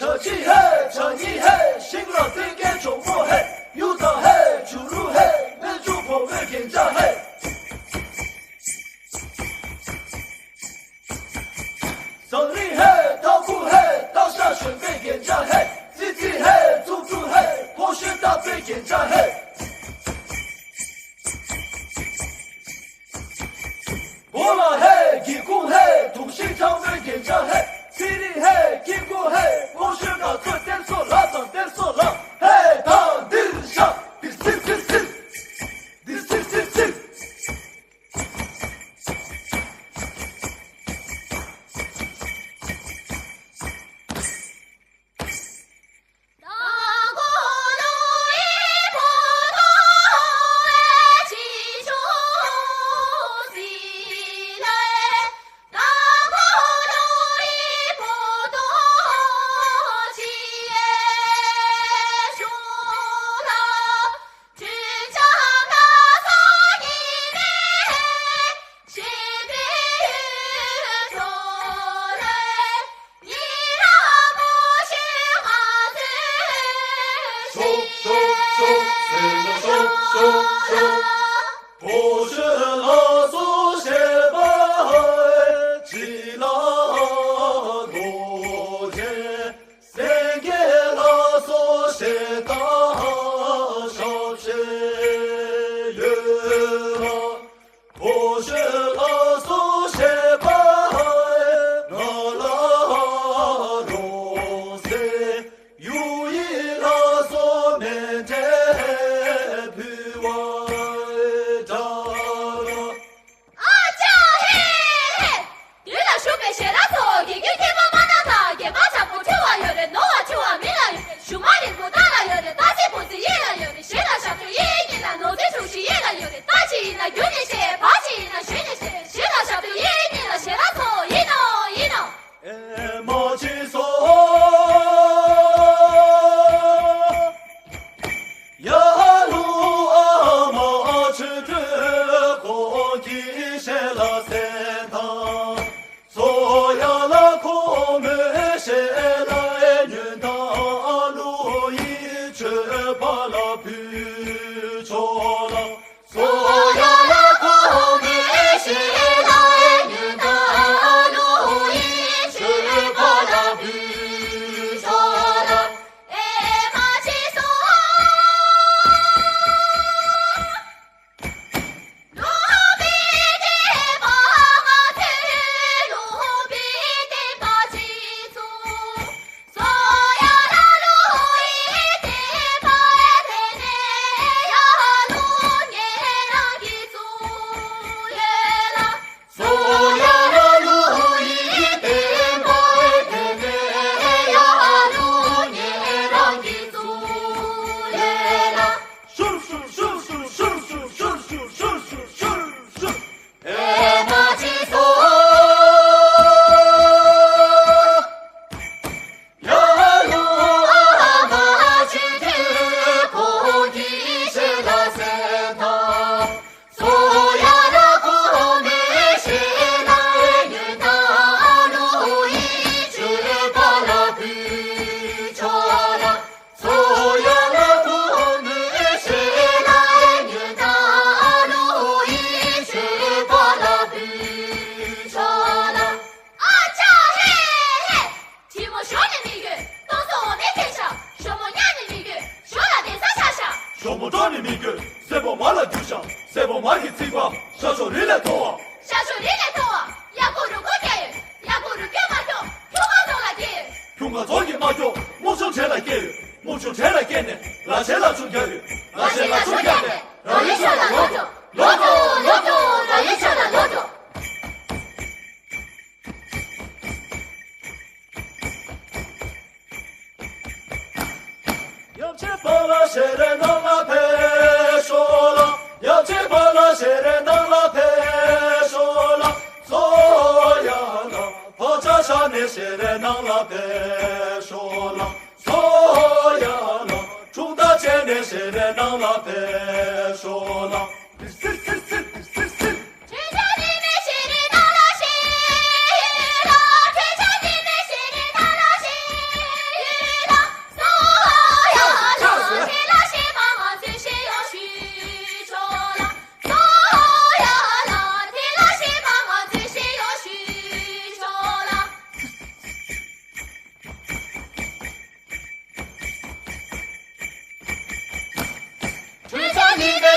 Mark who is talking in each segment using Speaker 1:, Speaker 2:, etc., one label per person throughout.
Speaker 1: 车气嘿，车泥嘿，心绕对感中国嘿，有草嘿，出入嘿，能主破为天家嘿。胜利嘿，桃库嘿，刀下准备天家嘿，自己嘿，祖祖嘿，破学大备天家嘿。波浪嘿，一股嘿，同心长为天家嘿。霹雳嘿，金鼓嘿，我学到做点索拉，当点索拉，嘿，当地上，第四，第四。不是老祖先把吉拉罗杰，谁给老祖先打上去了？不是老祖先把那拉罗塞，有一老祖面前。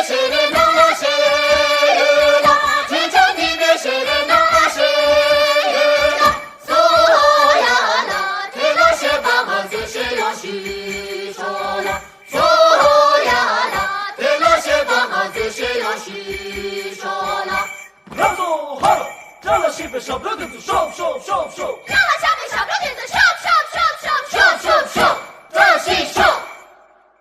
Speaker 2: 是的那是啦，天长地久是的那是啦，嗦呀啦，天老是把我就是要许说啦，嗦呀啦，天老是把我就是要许说啦。
Speaker 1: 让走好了，让了西北小哥哥走，手。